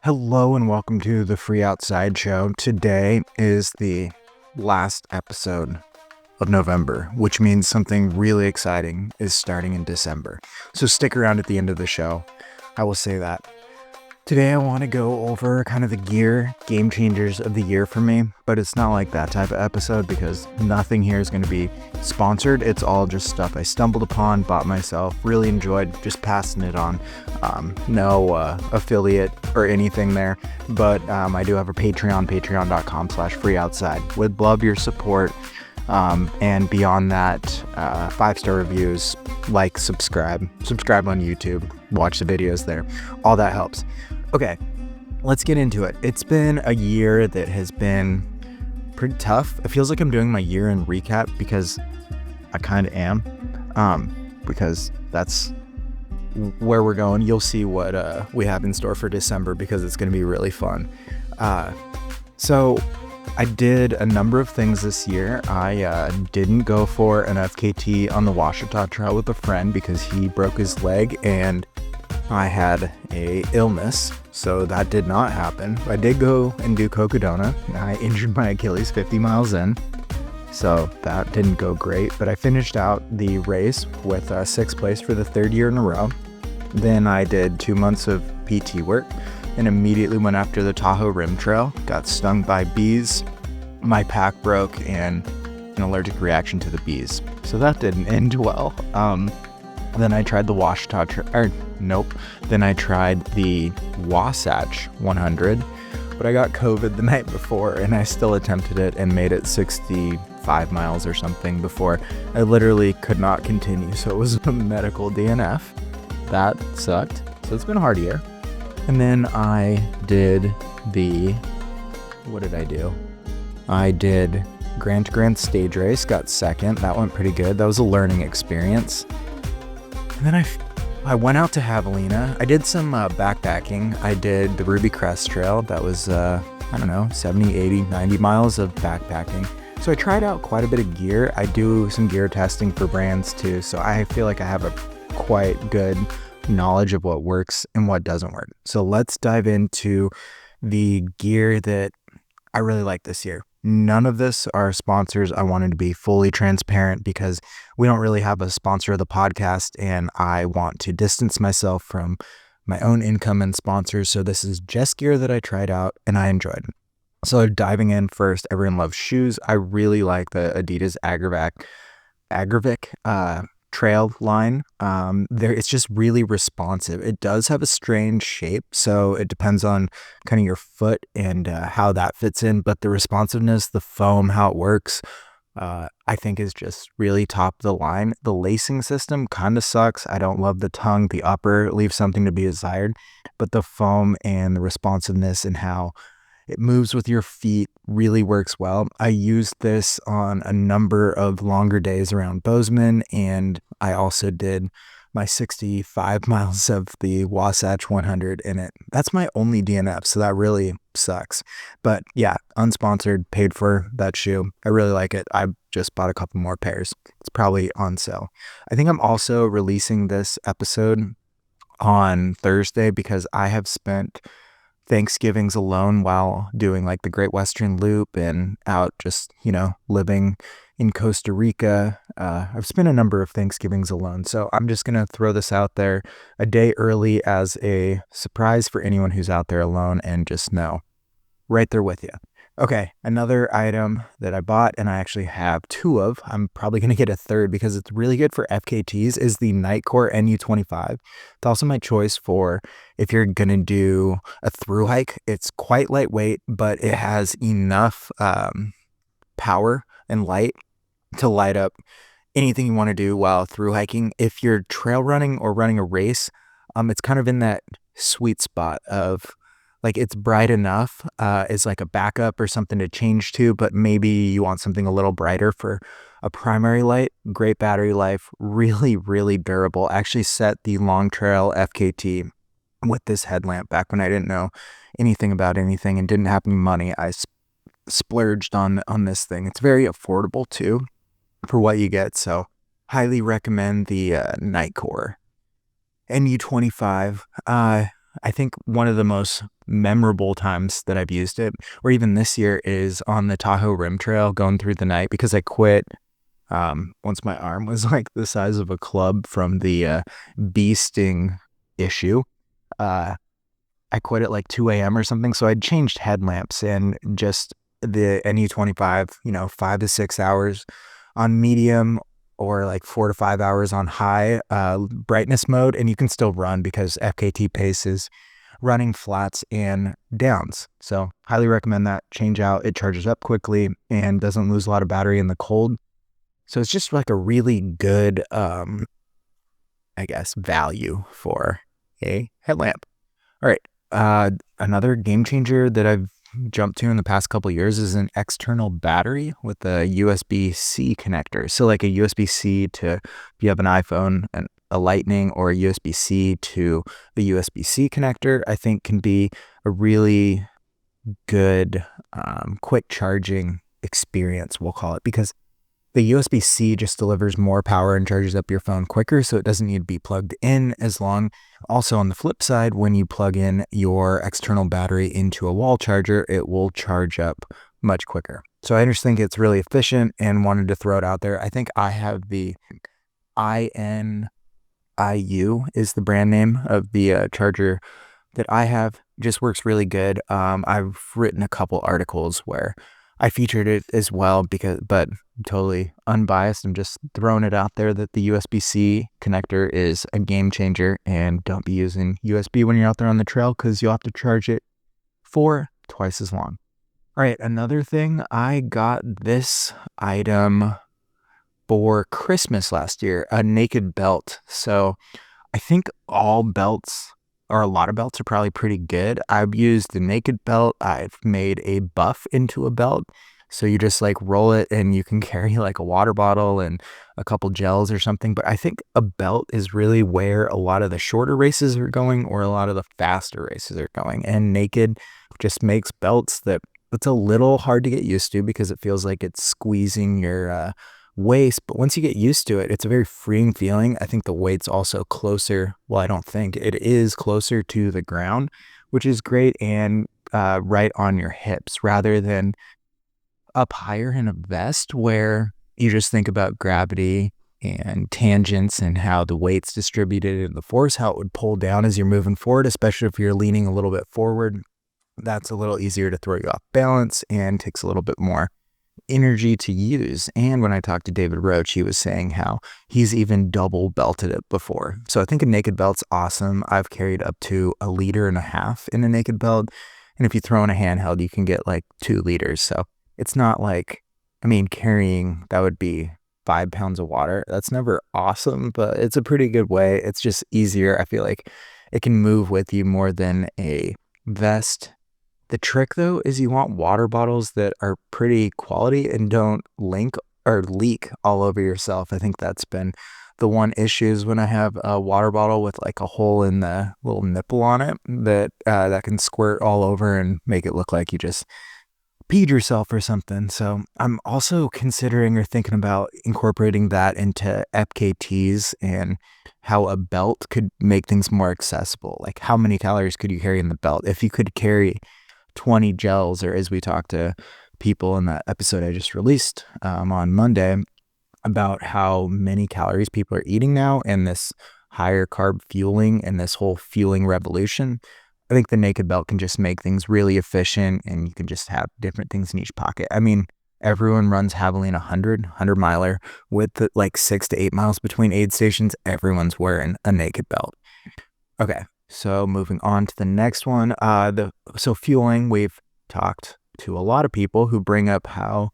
Hello and welcome to the Free Outside Show. Today is the last episode of November, which means something really exciting is starting in December. So stick around at the end of the show. I will say that. Today I want to go over kind of the gear game changers of the year for me, but it's not like that type of episode because nothing here is going to be sponsored. It's all just stuff I stumbled upon, bought myself, really enjoyed, just passing it on. No affiliate or anything there, but I do have a Patreon, patreon.com/freeoutside. Would love your support. And beyond that, 5-star reviews, like, subscribe on YouTube, watch the videos there. All that helps. Okay, let's get into it. It's been a year that has been pretty tough. It feels like I'm doing my year-end recap because I kind of am, because that's where we're going. You'll see what we have in store for December because it's going to be really fun. So I did a number of things this year. I didn't go for an FKT on the Ouachita Trail with a friend because he broke his leg and I had a illness, so that did not happen. I did go and do Cocodona. I injured my Achilles 50 miles in, so that didn't go great, but I finished out the race with 6th place for the 3rd year in a row. Then I did 2 months of PT work and immediately went after the Tahoe Rim Trail, got stung by bees, my pack broke, and an allergic reaction to the bees. So that didn't end well. Then I tried the Then I tried the Wasatch 100, but I got COVID the night before and I still attempted it and made it 65 miles or something before I literally could not continue. So it was a medical DNF. That sucked. So it's been a hard year. And then I did what did I do? I did Grand to Grand stage race, got 2nd. That went pretty good. That was a learning experience. And then I went out to Javelina. I did some backpacking. I did the Ruby Crest Trail. That was, 70, 80, 90 miles of backpacking. So I tried out quite a bit of gear. I do some gear testing for brands too. So I feel like I have a quite good knowledge of what works and what doesn't work. So let's dive into the gear that I really like this year. None of this are sponsors. I wanted to be fully transparent because we don't really have a sponsor of the podcast and I want to distance myself from my own income and sponsors. So this is just gear that I tried out and I enjoyed. So diving in first, everyone loves shoes. I really like the Adidas Agravic Trail line. It's just really responsive. It does have a strange shape, so it depends on kind of your foot and how that fits in, but the responsiveness, the foam, how it works, I think is just really top of the line. The lacing system kind of sucks. I don't love the tongue. The upper leaves something to be desired, but the foam and the responsiveness and how it moves with your feet really works well. I used this on a number of longer days around Bozeman, and I also did my 65 miles of the Wasatch 100 in it. That's my only DNF, so that really sucks. But yeah, unsponsored, paid for that shoe. I really like it. I just bought a couple more pairs. It's probably on sale. I think I'm also releasing this episode on Thursday because I have spent Thanksgivings alone while doing like the Great Western Loop and out just, living in Costa Rica. I've spent a number of Thanksgivings alone. So I'm just going to throw this out there a day early as a surprise for anyone who's out there alone and just know right there with you. Okay, another item that I bought and I actually have 2 of, I'm probably going to get a 3rd because it's really good for FKTs, is the Nitecore NU25. It's also my choice for if you're going to do a through hike. It's quite lightweight, but it has enough power and light to light up anything you want to do while through hiking. If you're trail running or running a race, it's kind of in that sweet spot of like it's bright enough as like a backup or something to change to, but maybe you want something a little brighter for a primary light. Great battery life, really, really durable. I actually set the Long Trail FKT with this headlamp back when I didn't know anything about anything and didn't have any money. I splurged on this thing. It's very affordable too for what you get, so highly recommend the Nitecore NU25. I think one of the most memorable times that I've used it, or even this year, is on the Tahoe Rim Trail going through the night because I quit once my arm was like the size of a club from the bee sting issue. I quit at like 2 a.m. or something, so I'd changed headlamps and just the NU25, 5 to 6 hours on medium or like 4 to 5 hours on high brightness mode, and you can still run because FKT pace is running flats and downs. So highly recommend that. Change out. It charges up quickly and doesn't lose a lot of battery in the cold. So it's just like a really good, I guess, value for a headlamp. All right. Another game changer that I've jumped to in the past couple of years is an external battery with a USB-C connector. So like a USB-C to, if you have an iPhone, and a Lightning, or a USB-C to the USB-C connector, I think can be a really good quick charging experience, we'll call it, because the USB-C just delivers more power and charges up your phone quicker, so it doesn't need to be plugged in as long. Also, on the flip side, when you plug in your external battery into a wall charger, it will charge up much quicker. So I just think it's really efficient and wanted to throw it out there. I think I have the NIU is the brand name of the charger that I have. Just works really good. I've written a couple articles where I featured it as well, but totally unbiased. I'm just throwing it out there that the USB-C connector is a game changer, and don't be using USB when you're out there on the trail because you'll have to charge it for twice as long. All right, another thing, I got this item for Christmas last year, a naked belt. So I think all belts, or a lot of belts, are probably pretty good. I've used the naked belt. I've made a buff into a belt. So you just like roll it and you can carry like a water bottle and a couple gels or something. But I think a belt is really where a lot of the shorter races are going, or a lot of the faster races are going. And naked just makes belts that it's a little hard to get used to because it feels like it's squeezing your waist, but once you get used to it, it's a very freeing feeling. I think the weight's also closer. Well, I don't think it is closer to the ground, which is great, and right on your hips rather than up higher in a vest where you just think about gravity and tangents and how the weight's distributed and the force, how it would pull down as you're moving forward, especially if you're leaning a little bit forward. That's a little easier to throw you off balance and takes a little bit more energy to use. And when I talked to David Roach, he was saying how he's even double belted it before. So I think a naked belt's awesome. I've carried up to 1.5 liters in a naked belt, and if you throw in a handheld, you can get like 2 liters. So it's not like, carrying, that would be 5 pounds of water. That's never awesome, but it's a pretty good way. It's just easier. I feel like it can move with you more than a vest. The trick, though, is you want water bottles that are pretty quality and don't leak all over yourself. I think that's been the one issue, is when I have a water bottle with like a hole in the little nipple on it that can squirt all over and make it look like you just peed yourself or something. So I'm also considering or thinking about incorporating that into FKTs and how a belt could make things more accessible. Like, how many calories could you carry in the belt? If you could carry 20 gels, or as we talked to people in that episode I just released on Monday about how many calories people are eating now and this higher carb fueling and this whole fueling revolution, I think the naked belt can just make things really efficient, and you can just have different things in each pocket. Everyone runs Javelin 100 miler with like 6 to 8 miles between aid stations. Everyone's wearing a naked belt. Okay. So moving on to the next one, so fueling, we've talked to a lot of people who bring up how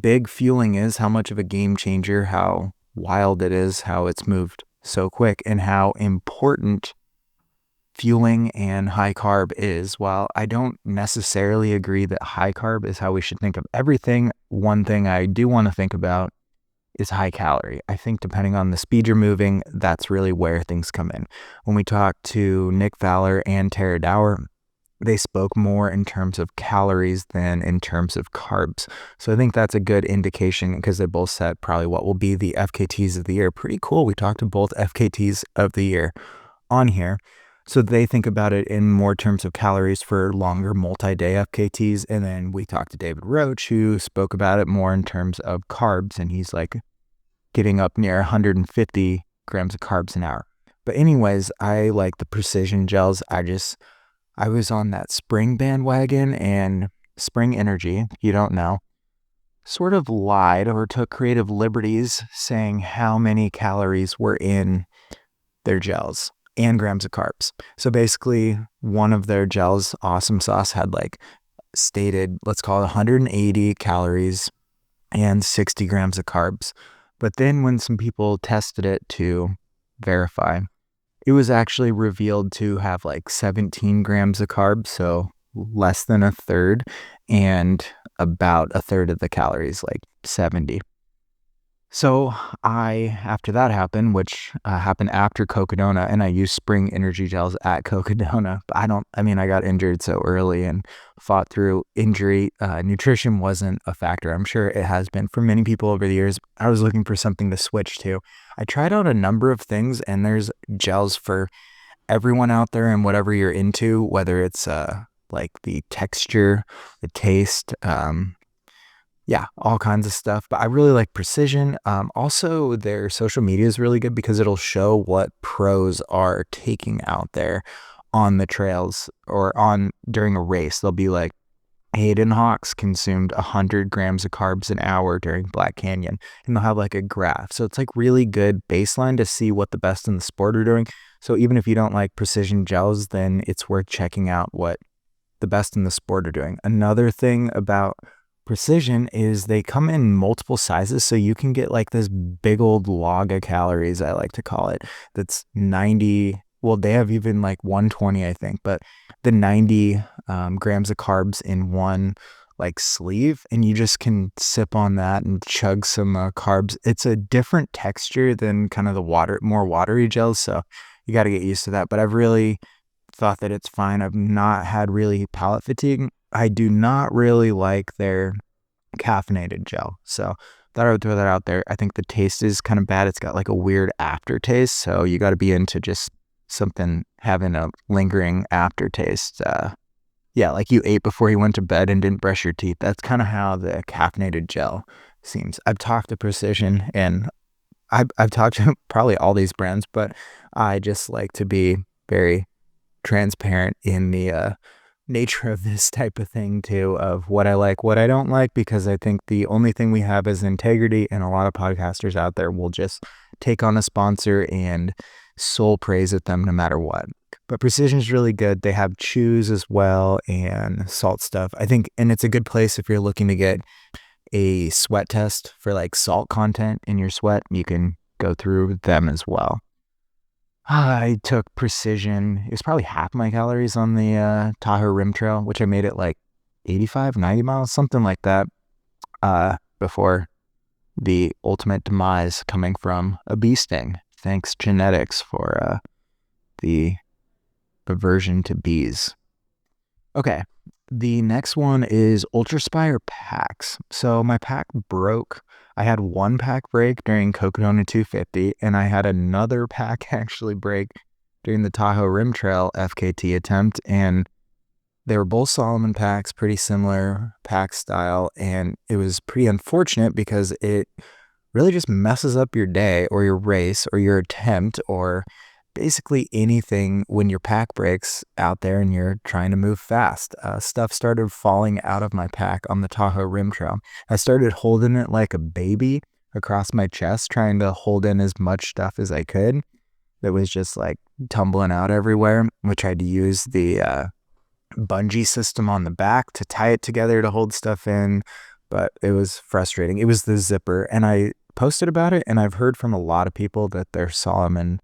big fueling is, how much of a game changer, how wild it is, how it's moved so quick, and how important fueling and high carb is. While I don't necessarily agree that high carb is how we should think of everything, one thing I do want to think about is high calorie. I think depending on the speed you're moving, that's really where things come in. When we talked to Nick Fowler and Tara Dower, they spoke more in terms of calories than in terms of carbs. So I think that's a good indication, because they both said probably what will be the FKTs of the year. Pretty cool. We talked to both FKTs of the year on here. So they think about it in more terms of calories for longer multi-day FKTs. And then we talked to David Roach, who spoke about it more in terms of carbs. And he's like getting up near 150 grams of carbs an hour. But anyways, I like the precision gels. I was on that spring bandwagon, and Spring Energy, you don't know, sort of lied or took creative liberties saying how many calories were in their gels and grams of carbs. So basically, one of their gels, Awesome Sauce, had like stated, let's call it 180 calories and 60 grams of carbs. But then when some people tested it to verify, it was actually revealed to have like 17 grams of carbs, so less than a third, and about a third of the calories, like 70. So after that happened, which happened after Cocodona, and I used Spring Energy gels at Cocodona. I got injured so early and fought through injury. Nutrition wasn't a factor. I'm sure it has been for many people over the years. I was looking for something to switch to. I tried out a number of things, and there's gels for everyone out there and whatever you're into, whether it's like the texture, the taste, yeah, all kinds of stuff. But I really like Precision. Also, their social media is really good because it'll show what pros are taking out there on the trails or during a race. They'll be like, Hayden Hawks consumed 100 grams of carbs an hour during Black Canyon, and they'll have like a graph. So it's like really good baseline to see what the best in the sport are doing. So even if you don't like precision gels, then it's worth checking out what the best in the sport are doing. Another thing about Precision is they come in multiple sizes, so you can get like this big old log of calories, I like to call it, that's 90, well, they have even like 120, I think, but the 90 grams of carbs in one like sleeve, and you just can sip on that and chug some carbs. It's a different texture than kind of the more watery gels, so you got to get used to that. But I've really thought that it's fine. I've not had really palate fatigue. I do not really like their caffeinated gel, so thought I would throw that out there. I think the taste is kind of bad. It's got like a weird aftertaste, so you got to be into just something having a lingering aftertaste. Yeah, like you ate before you went to bed and didn't brush your teeth. That's kind of how the caffeinated gel seems. I've talked to Precision, and I've talked to probably all these brands, but I just like to be very transparent in the nature of this type of thing too, of what I like, what I don't like, because I think the only thing we have is integrity, and a lot of podcasters out there will just take on a sponsor and soul praise at them no matter what. But Precision is really good. They have chews as well and salt stuff, I think, and it's a good place if you're looking to get a sweat test for like salt content in your sweat. You can go through them as well. I took Precision. It was probably half my calories on the Tahoe Rim Trail, which I made it like 85, 90 miles, something like that, before the ultimate demise coming from a bee sting. Thanks, genetics, for the aversion to bees. Okay, the next one is Ultraspire packs. So my pack broke. I had one pack break during Cocodona 250, and I had another pack actually break during the Tahoe Rim Trail FKT attempt, and they were both Solomon packs, pretty similar pack style, and it was pretty unfortunate because it really just messes up your day or your race or your attempt or basically anything when your pack breaks out there and you're trying to move fast. Stuff started falling out of my pack on the Tahoe Rim Trail. I started holding it like a baby across my chest, trying to hold in as much stuff as I could. That was just like tumbling out everywhere. We tried to use the bungee system on the back to tie it together to hold stuff in, but it was frustrating. It was the zipper, and I posted about it, and I've heard from a lot of people that their Solomon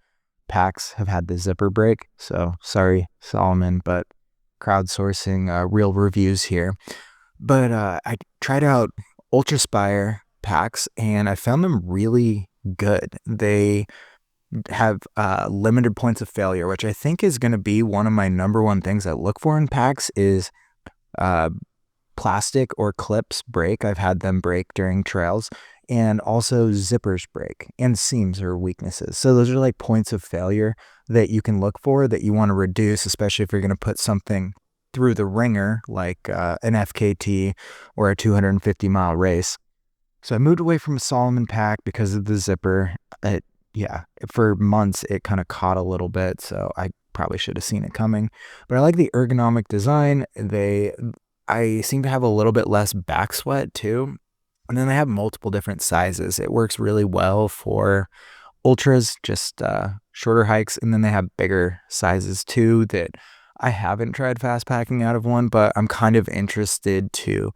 packs have had the zipper break. So sorry, Solomon, but crowdsourcing real reviews here. But I tried out Ultraspire packs, and I found them really good. They have limited points of failure, which I think is going to be one of my number one things I look for in packs is plastic or clips break. I've had them break during trails, and also zippers break and seams are weaknesses. So those are like points of failure that you can look for that you want to reduce, especially if you're going to put something through the ringer like an FKT or a 250-mile race. So I moved away from a Solomon pack because of the zipper. For months it kind of caught a little bit, so I probably should have seen it coming. But I like the ergonomic design. I seem to have a little bit less back sweat too. And then they have multiple different sizes. It works really well for ultras, just shorter hikes. And then they have bigger sizes too that I haven't tried fast packing out of one, but I'm kind of interested to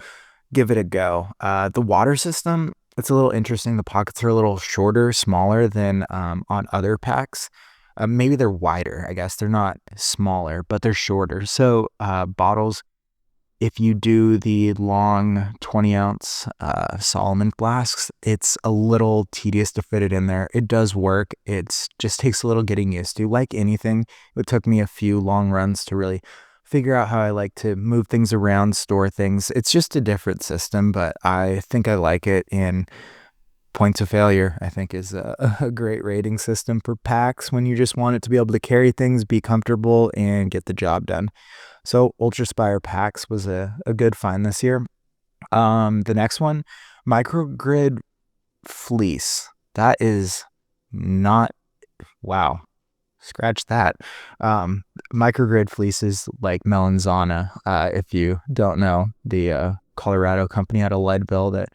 give it a go. The water system, it's a little interesting. The pockets are a little shorter, smaller than on other packs. Maybe they're wider, I guess. They're not smaller, but they're shorter. So bottles, if you do the long 20-ounce Solomon flasks, it's a little tedious to fit it in there. It does work. It just takes a little getting used to. Like anything, it took me a few long runs to really figure out how I like to move things around, store things. It's just a different system, but I think I like it. And points of failure, I think, is a great rating system for packs when you just want it to be able to carry things, be comfortable, and get the job done. So Ultraspire packs was a good find this year. The next one, Microgrid fleece. That is not, wow, scratch that. Microgrid fleece is like Melanzana. If you don't know, the Colorado company out of Leadville that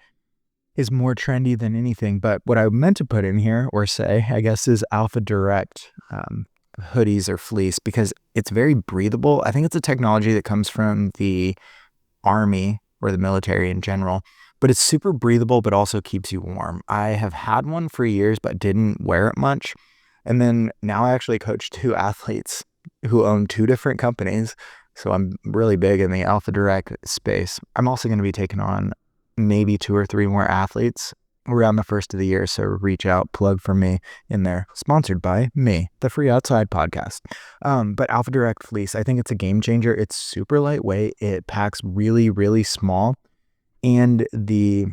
is more trendy than anything. But what I meant to put in here or say, I guess, is Alpha Direct hoodies or fleece, because it's very breathable. I think it's a technology that comes from the Army or the military in general, but it's super breathable, but also keeps you warm. I have had one for years, but didn't wear it much. And then now I actually coach 2 athletes who own 2 different companies. So I'm really big in the Alpha Direct space. I'm also going to be taking on maybe 2 or 3 more athletes around the first of the year. So reach out, plug for me in there. Sponsored by me, the Free Outside podcast. But Alpha Direct fleece, I think it's a game changer. It's super lightweight. It packs really, really small. And the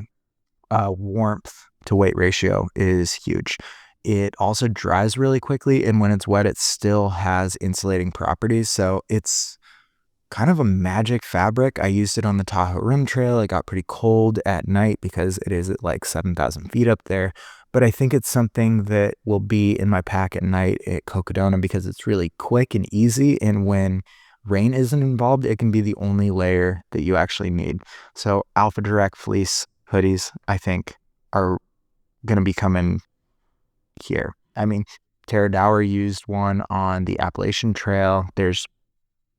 warmth to weight ratio is huge. It also dries really quickly. And when it's wet, it still has insulating properties. So it's kind of a magic fabric. I used it on the Tahoe Rim Trail. It got pretty cold at night because it is at like 7,000 feet up there. But I think it's something that will be in my pack at night at Cocodona because it's really quick and easy. And when rain isn't involved, it can be the only layer that you actually need. So Alpha Direct fleece hoodies, I think, are going to be coming here. I mean, Tara Dower used one on the Appalachian Trail. There's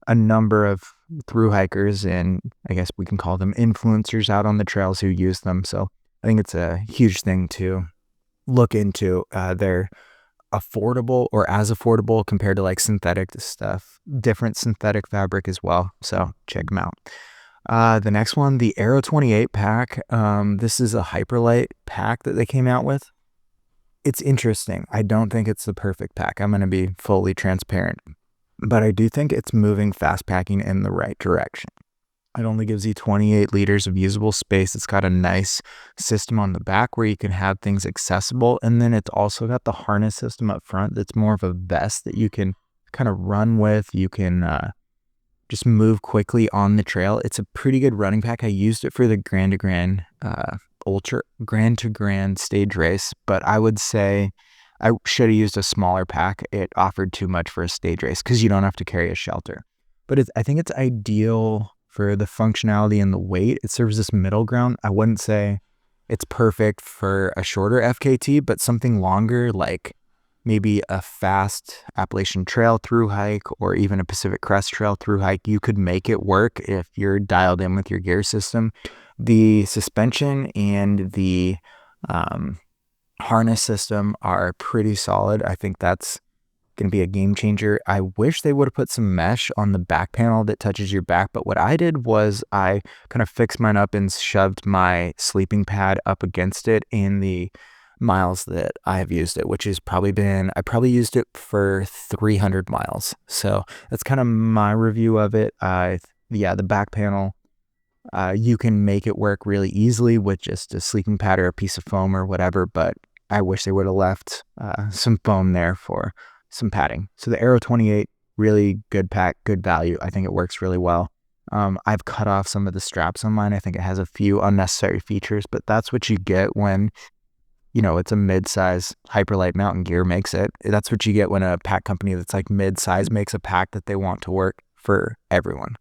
a number of thru hikers, and I guess we can call them influencers out on the trails, who use them. So I think it's a huge thing to look into. They're affordable, or as affordable compared to like synthetic stuff, different synthetic fabric as well. So check them out. The next one, the Aero 28 pack. This is a hyperlight pack that they came out with. It's interesting. I don't think it's the perfect pack. I'm going to be fully transparent. But I do think it's moving fast packing in the right direction. It only gives you 28 liters of usable space. It's got a nice system on the back where you can have things accessible. And then it's also got the harness system up front that's more of a vest that you can kind of run with. You can just move quickly on the trail. It's a pretty good running pack. I used it for the Grand to Grand Grand to Grand stage race, but I would say I should have used a smaller pack. It offered too much for a stage race because you don't have to carry a shelter. But I think it's ideal for the functionality and the weight. It serves this middle ground. I wouldn't say it's perfect for a shorter FKT, but something longer, like maybe a fast Appalachian Trail through hike or even a Pacific Crest Trail through hike, you could make it work if you're dialed in with your gear system. The suspension and the harness system are pretty solid. I think that's going to be a game changer. I wish they would have put some mesh on the back panel that touches your back, but what I did was I kind of fixed mine up and shoved my sleeping pad up against it in the miles that I have used it, which has probably been, I probably used it for 300 miles. So that's kind of my review of it. The back panel You can make it work really easily with just a sleeping pad or a piece of foam or whatever, but I wish they would have left some foam there for some padding. So the Aero 28, really good pack, good value. I think it works really well. I've cut off some of the straps on mine. I think it has a few unnecessary features, but that's what you get when, it's a mid-size Hyperlight mountain gear makes it. That's what you get when a pack company that's like mid-size makes a pack that they want to work for everyone.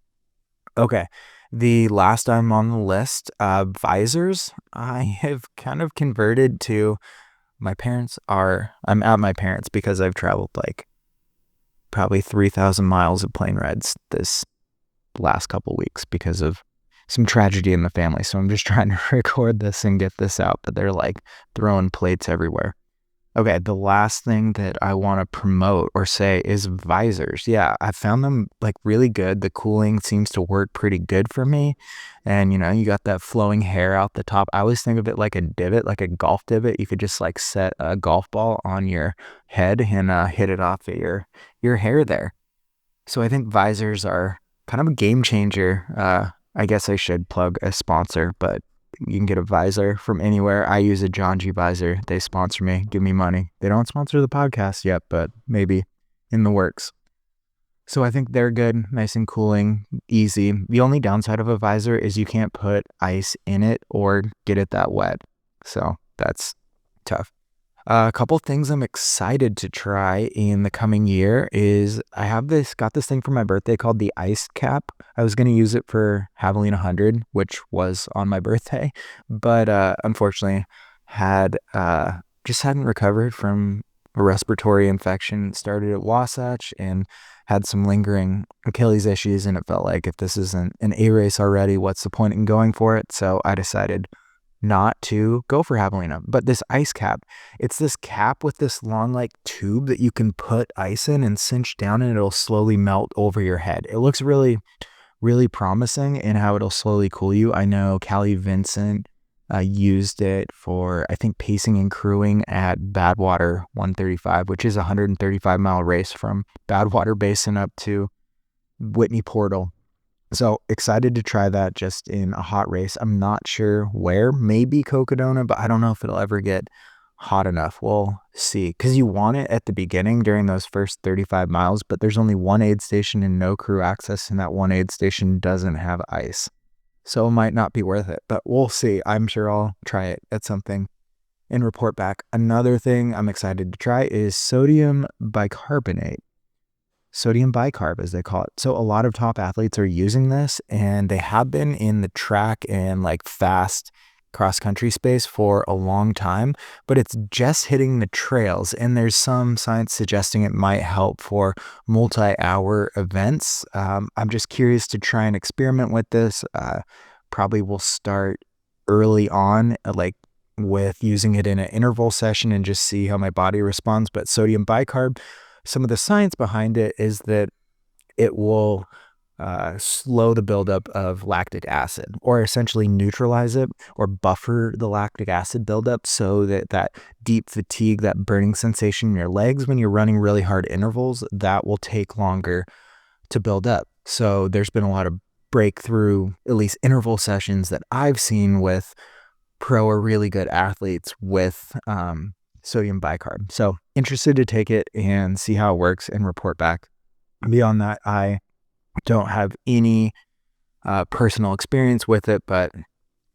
Okay, the last item on the list, visors. I have kind of converted to I'm at my parents because I've traveled like probably 3,000 miles of plane rides this last couple weeks because of some tragedy in the family. So I'm just trying to record this and get this out, but they're like throwing plates everywhere. Okay, the last thing that I want to promote or say is visors. Yeah, I found them like really good. The cooling seems to work pretty good for me. And you got that flowing hair out the top. I always think of it like a divot, like a golf divot. You could just like set a golf ball on your head and hit it off of your hair there. So I think visors are kind of a game changer. I guess I should plug a sponsor, but you can get a visor from anywhere. I use a John G visor. They sponsor me, give me money. They don't sponsor the podcast yet, but maybe in the works. So I think they're good, nice and cooling, easy. The only downside of a visor is you can't put ice in it or get it that wet. So that's tough. A couple things I'm excited to try in the coming year is I got this thing for my birthday called the ice cap. I was going to use it for Javelin 100, which was on my birthday, but unfortunately just hadn't recovered from a respiratory infection. It started at Wasatch and had some lingering Achilles issues, and it felt like if this isn't an A race already, what's the point in going for it? So I decided not to go for javelina. But this ice cap, it's this cap with this long like tube that you can put ice in and cinch down, and it'll slowly melt over your head. It looks really, really promising in how it'll slowly cool you. I know Callie Vincent used it for, I think, pacing and crewing at Badwater 135, which is a 135-mile race from Badwater Basin up to Whitney Portal. So excited to try that just in a hot race. I'm not sure where, maybe Cocodona, but I don't know if it'll ever get hot enough. We'll see, because you want it at the beginning during those first 35 miles, but there's only one aid station and no crew access, and that one aid station doesn't have ice. So it might not be worth it, but we'll see. I'm sure I'll try it at something and report back. Another thing I'm excited to try is sodium bicarbonate. Sodium bicarb, as they call it. So a lot of top athletes are using this, and they have been in the track and like fast cross-country space for a long time, but it's just hitting the trails, and there's some science suggesting it might help for multi-hour events. I'm just curious to try and experiment with this. Probably will start early on, like with using it in an interval session and just see how my body responds. But sodium bicarb, some of the science behind it is that it will slow the buildup of lactic acid, or essentially neutralize it or buffer the lactic acid buildup, so that deep fatigue, that burning sensation in your legs when you're running really hard intervals, that will take longer to build up. So there's been a lot of breakthrough, at least interval sessions that I've seen with pro or really good athletes with sodium bicarb. So interested to take it and see how it works and report back. Beyond that, I don't have any personal experience with it, but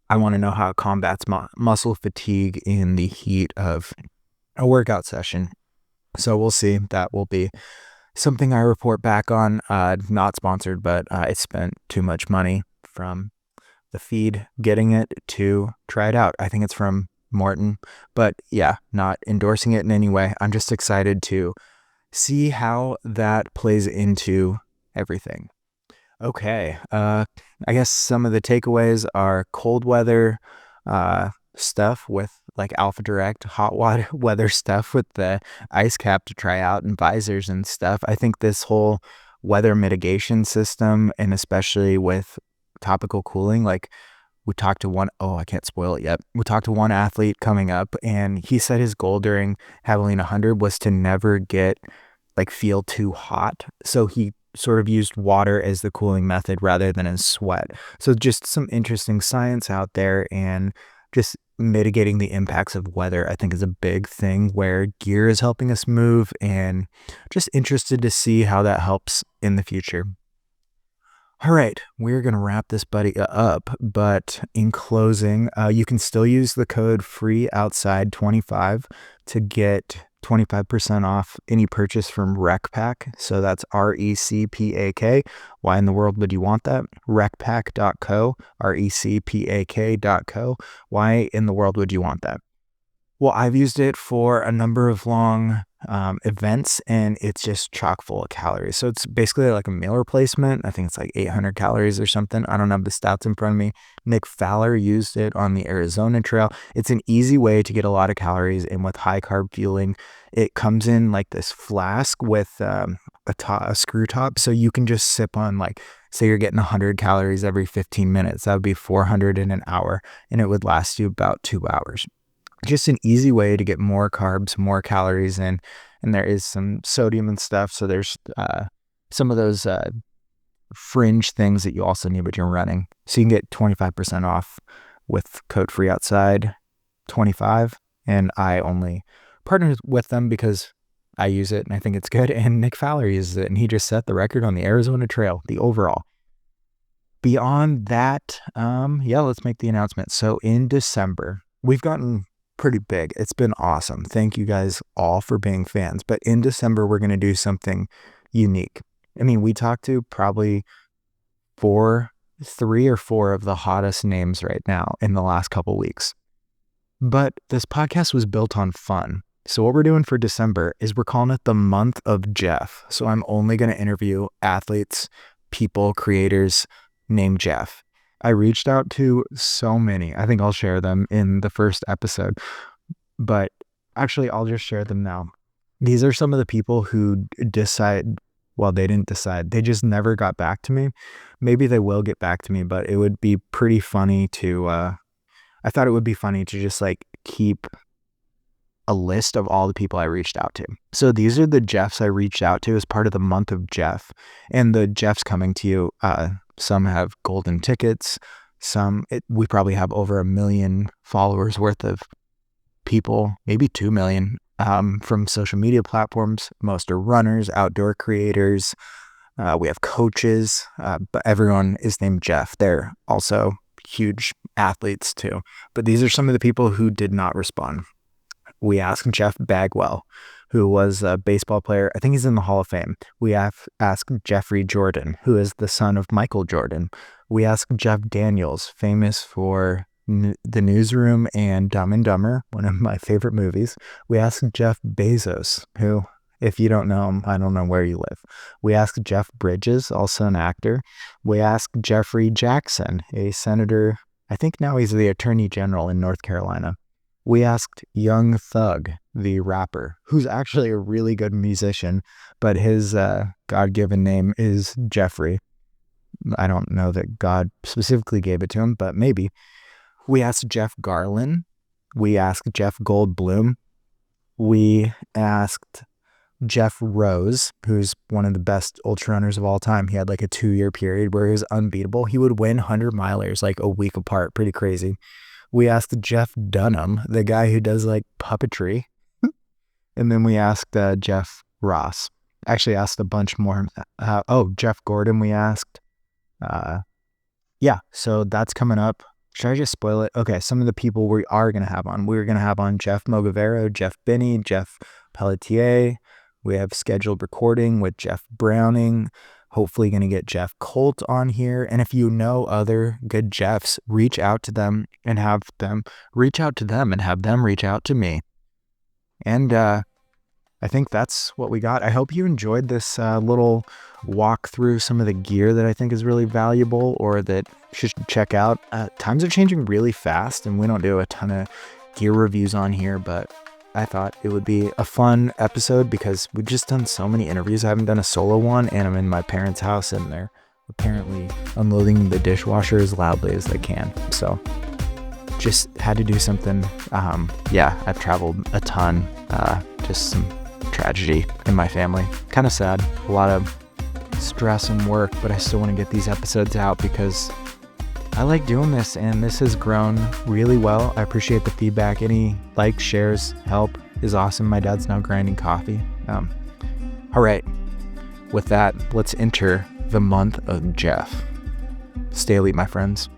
I want to know how it combats muscle fatigue in the heat of a workout session. So we'll see. That will be something I report back on. Not sponsored, but I spent too much money from the feed getting it to try it out. I think it's from Morton, but yeah, not endorsing it in any way. I'm just excited to see how that plays into everything. Okay, I guess some of the takeaways are cold weather stuff with like Alpha Direct, hot water weather stuff with the ice cap to try out, and visors and stuff. I think this whole weather mitigation system, and especially with topical cooling, like we talked to I can't spoil it yet. We talked to one athlete coming up, and he said his goal during Javelin 100 was to never feel too hot. So he sort of used water as the cooling method rather than as sweat. So just some interesting science out there, and just mitigating the impacts of weather, I think, is a big thing where gear is helping us move, and just interested to see how that helps in the future. All right, we're going to wrap this buddy up, but in closing, you can still use the code FREEOUTSIDE25 to get 25% off any purchase from RecPack. So that's RECPAK. Why in the world would you want that? RecPack.co, RECPAK.co. Why in the world would you want that? Well, I've used it for a number of long events, and it's just chock full of calories. So it's basically like a meal replacement. I think it's like 800 calories or something. I don't have the stats in front of me. Nick Fowler used it on the Arizona Trail. It's an easy way to get a lot of calories in with high carb fueling. It comes in like this flask with a screw top, so you can just sip on, like, say you're getting 100 calories every 15 minutes. That would be 400 in an hour, and it would last you about 2 hours. Just an easy way to get more carbs, more calories in, and there is some sodium and stuff. So there's some of those fringe things that you also need when you're running. So you can get 25% off with code FREEOUTSIDE25, and I only partner with them because I use it and I think it's good, and Nick Fowler uses it, and he just set the record on the Arizona Trail, the overall. Beyond that, let's make the announcement. So in December, we've gotten pretty big. It's been awesome. Thank you guys all for being fans. But in December, we're going to do something unique. I mean, we talked to probably 3 or 4 of the hottest names right now in the last couple weeks. But this podcast was built on fun. So what we're doing for December is we're calling it the month of Jeff. So I'm only going to interview athletes, people, creators named Jeff. I reached out to so many. I think I'll share them in the first episode, but actually I'll just share them now. These are some of the people who they didn't decide. They just never got back to me. Maybe they will get back to me, but it would be pretty funny to, I thought it would be funny to just like keep a list of all the people I reached out to. So these are the Jeffs I reached out to as part of the month of Jeff, and the Jeffs coming to you, some have golden tickets. We probably have over 1 million followers worth of people, maybe 2 million, from social media platforms. Most are runners, outdoor creators. We have coaches, but everyone is named Jeff. They're also huge athletes too. But these are some of the people who did not respond. We asked Jeff Bagwell, who was a baseball player. I think he's in the Hall of Fame. We asked Jeffrey Jordan, who is the son of Michael Jordan. We asked Jeff Daniels, famous for The Newsroom and Dumb and Dumber, one of my favorite movies. We asked Jeff Bezos, who, if you don't know him, I don't know where you live. We asked Jeff Bridges, also an actor. We asked Jeffrey Jackson, a senator. I think now he's the attorney general in North Carolina. We asked Young Thug, the rapper, who's actually a really good musician, but his God-given name is Jeffrey. I don't know that God specifically gave it to him, but maybe. We asked Jeff Garlin. We asked Jeff Goldblum. We asked Jeff Rose, who's one of the best ultra runners of all time. He had like a 2-year period where he was unbeatable. He would win 100-milers like a week apart. Pretty crazy. We asked Jeff Dunham, the guy who does like puppetry. And then we asked Jeff Ross. Actually asked a bunch more. Jeff Gordon we asked. So that's coming up. Should I just spoil it? Okay, some of the people we are going to have on. We're going to have on Jeff Mogavero, Jeff Binney, Jeff Pelletier. We have scheduled recording with Jeff Browning. Hopefully going to get Jeff Colt on here. And if you know other good Jeffs, reach out to them and have them reach out to me. And I think that's what we got. I hope you enjoyed this little walk through some of the gear that I think is really valuable or that you should check out. Times are changing really fast, and we don't do a ton of gear reviews on here, but I thought it would be a fun episode because we've just done so many interviews. I haven't done a solo one, and I'm in my parents' house and they're apparently unloading the dishwasher as loudly as they can. So just had to do something. I've traveled a ton. Just some tragedy in my family. Kind of sad. A lot of stress and work, but I still want to get these episodes out because I like doing this, and this has grown really well. I appreciate the feedback. Any likes, shares, help is awesome. My dad's now grinding coffee. All right. With that, let's enter the month of Jeff. Stay elite, my friends.